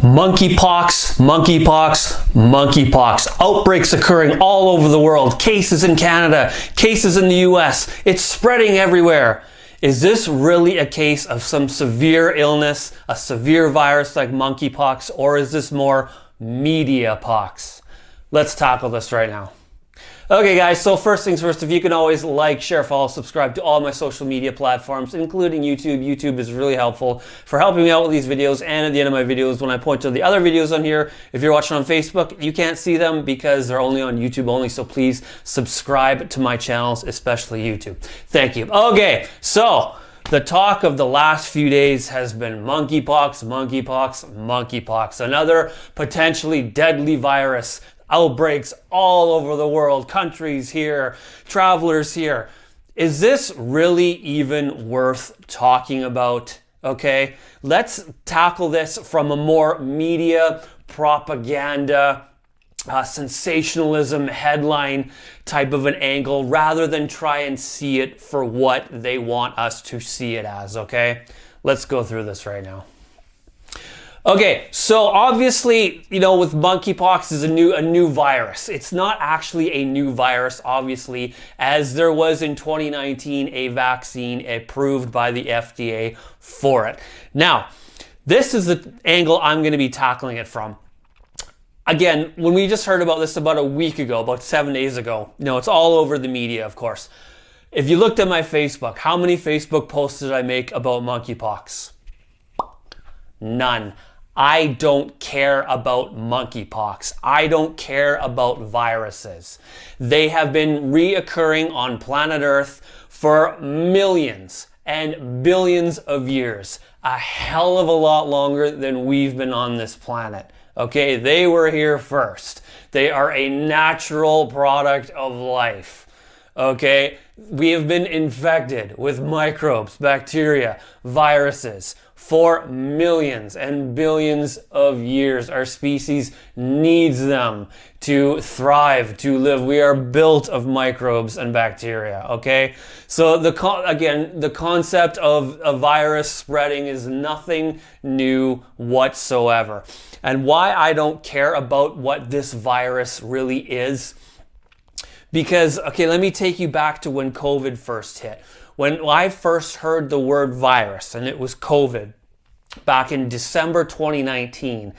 Monkeypox, monkeypox, monkeypox. Outbreaks occurring all over the world. Cases in Canada, cases in the US. It's spreading everywhere. Is this really a case of some severe illness, a severe virus like monkeypox, or is this more MEDIAPOX? Let's tackle this right now. Okay guys, so first things first, if you can always like, share, follow, subscribe to all my social media platforms, including YouTube. YouTube is really helpful for helping me out with these videos, and at the end of my videos, when I point to the other videos on here, if you're watching on Facebook, you can't see them because they're only on YouTube only, so please subscribe to my channels, especially YouTube. Thank you. Okay, so the talk of the last few days has been monkeypox, monkeypox, monkeypox. Another potentially deadly virus. Outbreaks all over the world, countries here, travelers here. Is this really even worth talking about? Okay, let's tackle this from a more media propaganda, sensationalism headline type of an angle, rather than try and see it for what they want us to see it as. Okay, let's go through this right now. Okay, so obviously, you know, with monkeypox is a new virus. It's not actually a new virus, obviously, as there was in 2019 a vaccine approved by the FDA for it. Now, this is the angle I'm going to be tackling it from. Again, when we just heard about this about a week ago, about 7 days ago, you know, it's all over the media, of course. If you looked at my Facebook, how many Facebook posts did I make about monkeypox? None. I don't care about monkeypox. I don't care about viruses. They have been reoccurring on planet Earth for millions and billions of years. A hell of a lot longer than we've been on this planet. Okay, they were here first. They are a natural product of life. Okay, we have been infected with microbes, bacteria, viruses for millions and billions of years. Our species needs them to thrive, to live. We are built of microbes and bacteria, okay? So the concept of a virus spreading is nothing new whatsoever. And why I don't care about what this virus really is, because, okay, let me take you back to when COVID first hit. When I first heard the word virus, and it was COVID, back in December 2019,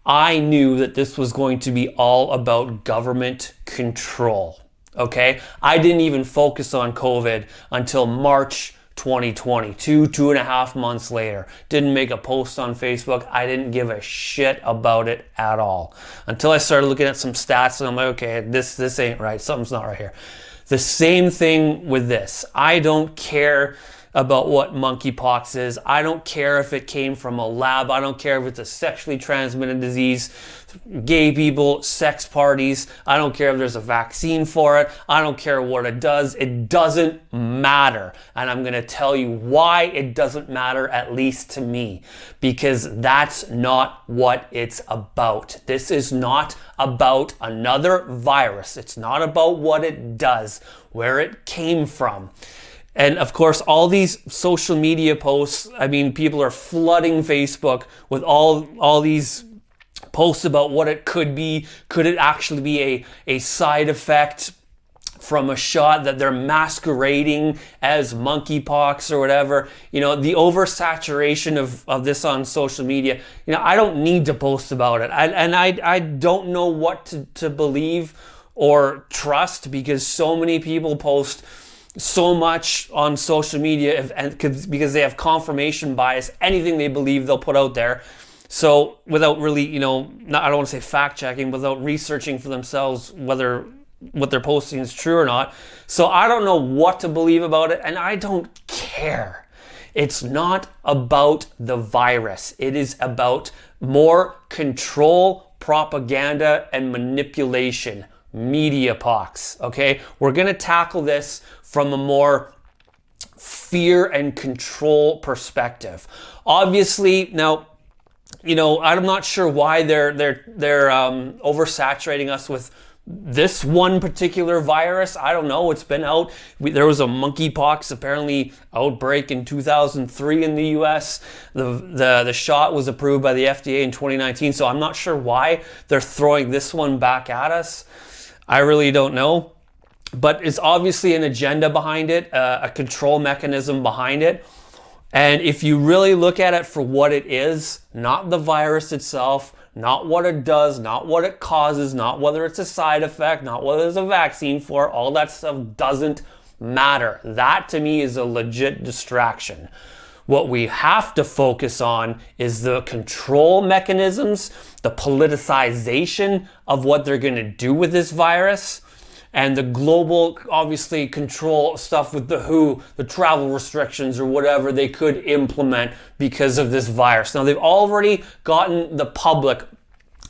I knew that this was going to be all about government control, okay? I didn't even focus on COVID until March 2020, 2.5 months later. Didn't make a post on Facebook. I didn't give a shit about it at all. Until I started looking at some stats and I'm like, okay, this ain't right. Something's not right here. The same thing with this. I don't care about what monkeypox is. I don't care if it came from a lab. I don't care if it's a sexually transmitted disease, gay people, sex parties. I don't care if there's a vaccine for it. I don't care what it does. It doesn't matter. And I'm going to tell you why it doesn't matter, at least to me, because that's not what it's about. This is not about another virus. It's not about what it does, where it came from. And of course, all these social media posts, I mean, people are flooding Facebook with all these posts about what it could be. Could it actually be a side effect from a shot that they're masquerading as monkeypox or whatever? You know, the oversaturation of this on social media, you know, I don't need to post about it. I don't know what to believe or trust, because so many people post so much on social media because they have confirmation bias. Anything they believe they'll put out there. So without really, you know, I don't want to say fact checking, without researching for themselves whether what they're posting is true or not. So I don't know what to believe about it, and I don't care. It's not about the virus. It is about more control, propaganda, and manipulation. MEDIAPOX, okay? We're going to tackle this from a more fear and control perspective. Obviously, now, you know, I'm not sure why they're oversaturating us with this one particular virus, I don't know, it's been out. There was a monkeypox apparently outbreak in 2003 in the US. The shot was approved by the FDA in 2019, so I'm not sure why they're throwing this one back at us. I really don't know. But it's obviously an agenda behind it, a control mechanism behind it. And if you really look at it for what it is, not the virus itself, not what it does, not what it causes, not whether it's a side effect, not whether there's a vaccine for it, all that stuff doesn't matter. That to me is a legit distraction. What we have to focus on is the control mechanisms, the politicization of what they're going to do with this virus, and the global, obviously, control stuff with the WHO, the travel restrictions or whatever they could implement because of this virus. Now, they've already gotten the public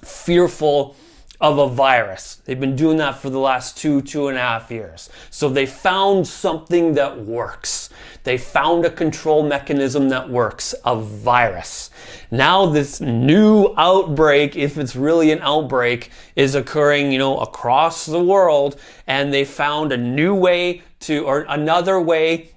fearful of a virus. They've been doing that for the last 2.5 years. So they found something that works. They found a control mechanism that works, a virus. Now this new outbreak, if it's really an outbreak, is occurring, across the world, and they found a new way or another way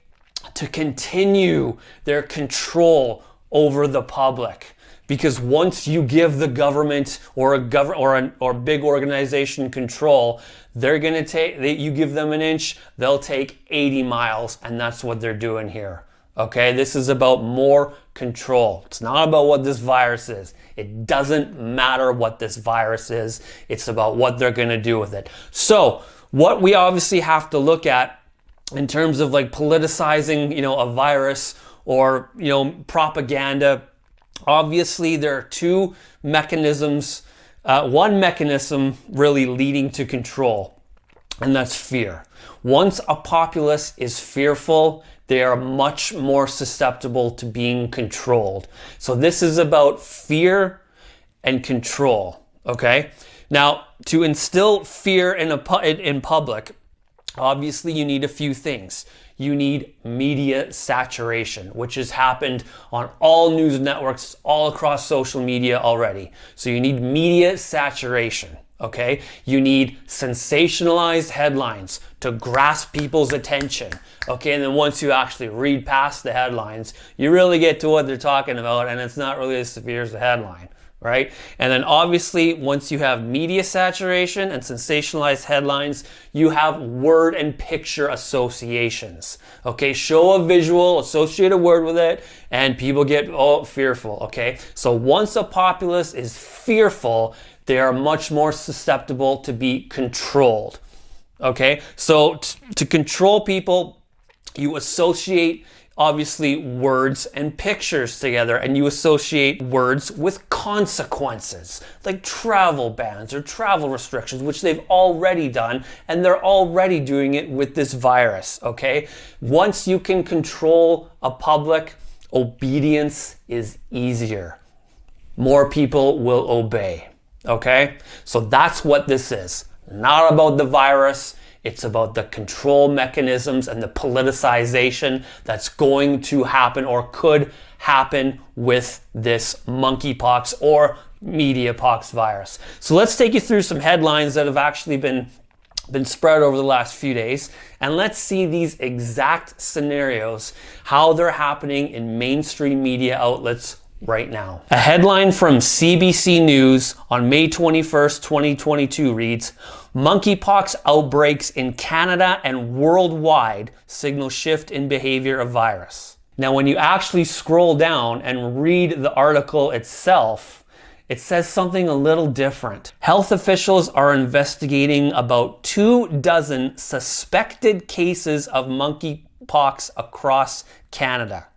to continue their control over the public. Because once you give the government or a big organization control, they're going to you give them an inch, they'll take 80 miles, and that's what they're doing here. Okay, this is about more control. It's not about what this virus is. It doesn't matter what this virus is. It's about what they're going to do with it. So, what we obviously have to look at in terms of like politicizing, a virus or, propaganda. Obviously, there are two mechanisms, one mechanism really leading to control, and that's fear. Once a populace is fearful, they are much more susceptible to being controlled. So this is about fear and control, okay? Now, to instill fear in public, obviously you need a few things. You need media saturation, which has happened on all news networks all across social media already. So you need media saturation, okay? You need sensationalized headlines to grasp people's attention, okay? And then once you actually read past the headlines, you really get to what they're talking about, and it's not really as severe as the headline. Right? And then obviously, once you have media saturation and sensationalized headlines, you have word and picture associations. Okay, show a visual, associate a word with it, and people get fearful. Okay, so once a populace is fearful, they are much more susceptible to be controlled. Okay, so to control people, you associate obviously words and pictures together, and you associate words with consequences like travel bans or travel restrictions, which they've already done, and they're already doing it with this virus. Okay, once you can control a public, obedience is easier. More people will obey. Okay, so that's what this is. Not about the virus. It's about the control mechanisms and the politicization that's going to happen or could happen with this monkeypox or MEDIAPOX virus. So let's take you through some headlines that have actually been spread over the last few days, and let's see these exact scenarios, how they're happening in mainstream media outlets right now. A headline from CBC News on May 21st, 2022 reads, "Monkeypox outbreaks in Canada and worldwide signal shift in behavior of virus." Now, when you actually scroll down and read the article itself, it says something a little different. Health officials are investigating about 24 suspected cases of monkeypox across Canada.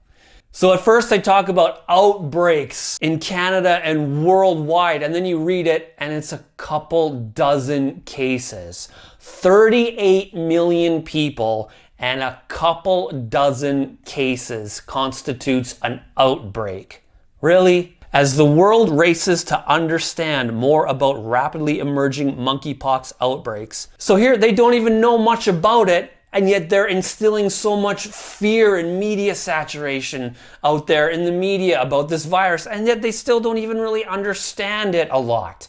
So at first I talk about outbreaks in Canada and worldwide, and then you read it and it's a couple dozen cases. 38 million people and a couple dozen cases constitutes an outbreak. Really? As the world races to understand more about rapidly emerging monkeypox outbreaks. So here they don't even know much about it, and yet they're instilling so much fear and media saturation out there in the media about this virus, and yet they still don't even really understand it a lot.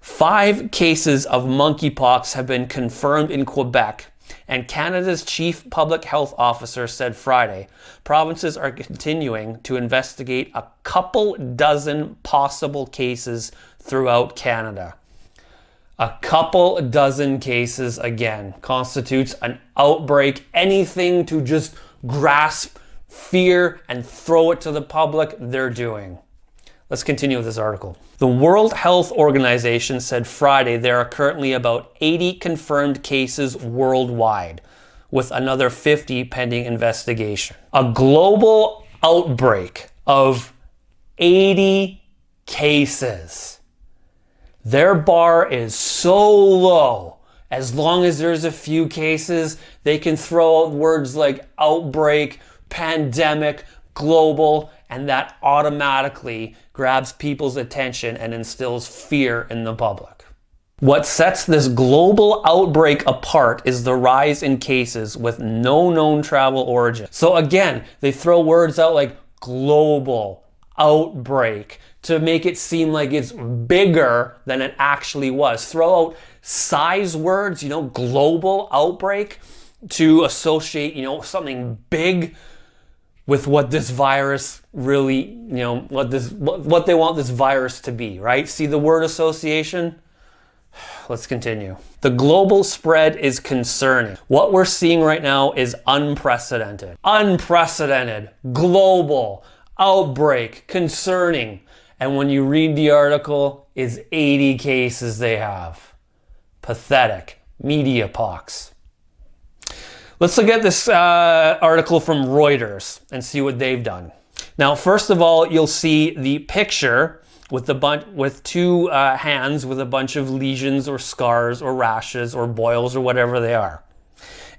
5 cases of monkeypox have been confirmed in Quebec, and Canada's chief public health officer said Friday provinces are continuing to investigate a couple dozen possible cases throughout Canada. A couple dozen cases, again, constitutes an outbreak. Anything to just grasp fear and throw it to the public, they're doing. Let's continue with this article. The World Health Organization said Friday there are currently about 80 confirmed cases worldwide, with another 50 pending investigation. A global outbreak of 80 cases. Their bar is so low. As long as there's a few cases, they can throw out words like outbreak, pandemic, global, and that automatically grabs people's attention and instills fear in the public. What sets this global outbreak apart is the rise in cases with no known travel origin. So again, they throw words out like global, outbreak, to make it seem like it's bigger than it actually was. Throw out size words, global outbreak, to associate, something big with what this virus really, what they want this virus to be, right? See the word association? Let's continue. The global spread is concerning. What we're seeing right now is unprecedented. Unprecedented, global, outbreak, concerning. And when you read the article, it's 80 cases they have. Pathetic. MEDIAPOX. Let's look at this article from Reuters and see what they've done. Now, first of all, you'll see the picture with two hands with a bunch of lesions or scars or rashes or boils or whatever they are.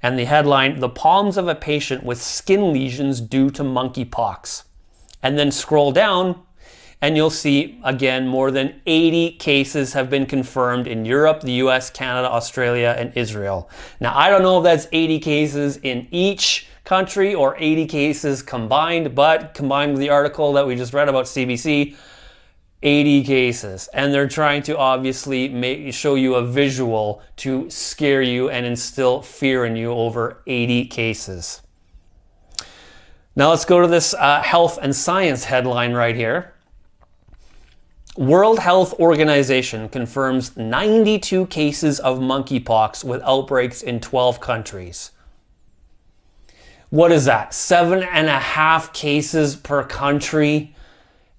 And the headline, the palms of a patient with skin lesions due to monkeypox. And then scroll down and you'll see, again, more than 80 cases have been confirmed in Europe, the US, Canada, Australia, and Israel. Now, I don't know if that's 80 cases in each country or 80 cases combined, but combined with the article that we just read about CBC, 80 cases. And they're trying to obviously show you a visual to scare you and instill fear in you over 80 cases. Now let's go to this health and science headline right here. World Health Organization confirms 92 cases of monkeypox with outbreaks in 12 countries. What is that? 7.5 cases per country?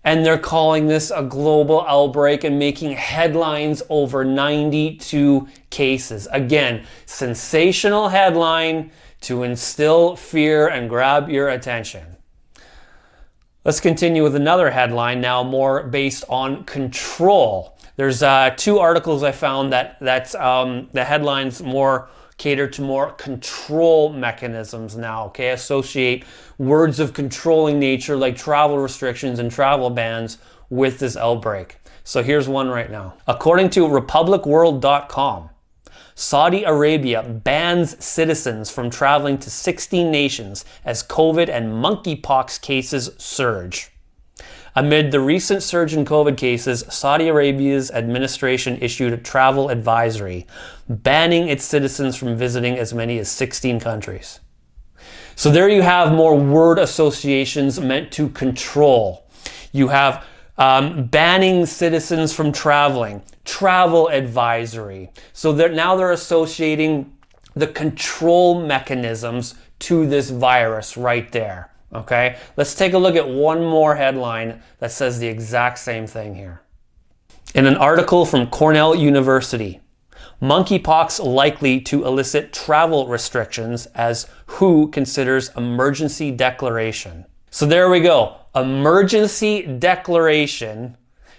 And they're calling this a global outbreak and making headlines over 92 cases. Again, sensational headline to instill fear and grab your attention. Let's continue with another headline now, more based on control. There's 2 articles I found that's the headlines more cater to more control mechanisms now, okay? Associate words of controlling nature like travel restrictions and travel bans with this outbreak. So here's one right now. According to republicworld.com, Saudi Arabia bans citizens from traveling to 16 nations as COVID and monkeypox cases surge. Amid the recent surge in COVID cases, Saudi Arabia's administration issued a travel advisory, banning its citizens from visiting as many as 16 countries. So there you have more word associations meant to control. You have banning citizens from traveling, travel advisory. So now they're associating the control mechanisms to this virus right there. Okay, let's take a look at one more headline that says the exact same thing here. In an article from Cornell University, monkeypox likely to elicit travel restrictions as WHO considers emergency declaration. So there we go. Emergency declaration,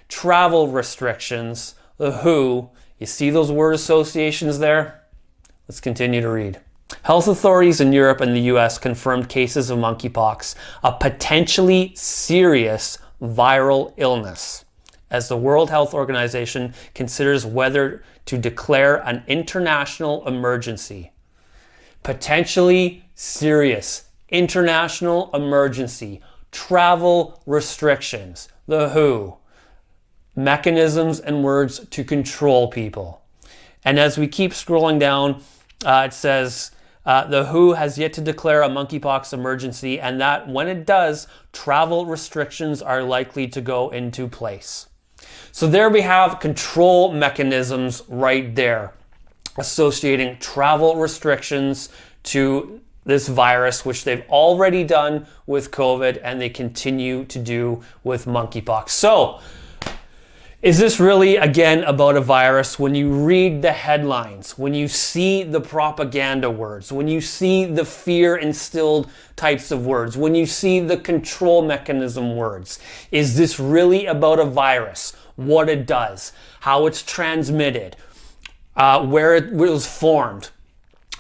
travel restrictions, the WHO. You see those word associations there? Let's continue to read. Health authorities in Europe and the US confirmed cases of monkeypox, a potentially serious viral illness, as the World Health Organization considers whether to declare an international emergency. Potentially serious international emergency, travel restrictions, the WHO. mechanisms and words to control people. And as we keep scrolling down, it says, the WHO has yet to declare a monkeypox emergency, and that when it does, travel restrictions are likely to go into place. So there we have control mechanisms right there, associating travel restrictions to this virus, which they've already done with COVID and they continue to do with monkeypox. So, is this really, again, about a virus? When you read the headlines, when you see the propaganda words, when you see the fear-instilled types of words, when you see the control mechanism words, is this really about a virus? What it does, how it's transmitted, where it was formed,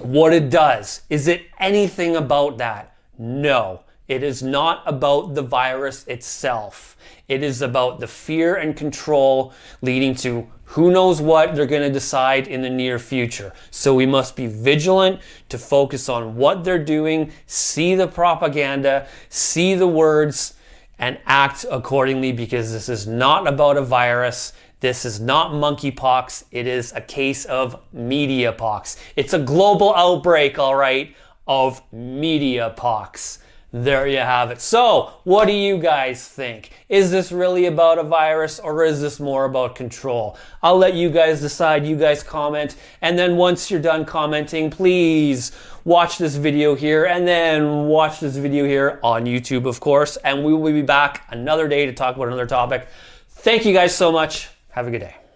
what it does? Is it anything about that? No. It is not about the virus itself. It is about the fear and control leading to who knows what they're going to decide in the near future. So we must be vigilant to focus on what they're doing, see the propaganda, see the words, and act accordingly, because this is not about a virus. This is not monkeypox. It is a case of MEDIAPOX. It's a global outbreak, all right, of MEDIAPOX. There you have it. So, what do you guys think? Is this really about a virus, or is this more about control? I'll let you guys decide. You guys comment. And then once you're done commenting, please watch this video here and then watch this video here on YouTube, of course. And we will be back another day to talk about another topic. Thank you guys so much. Have a good day.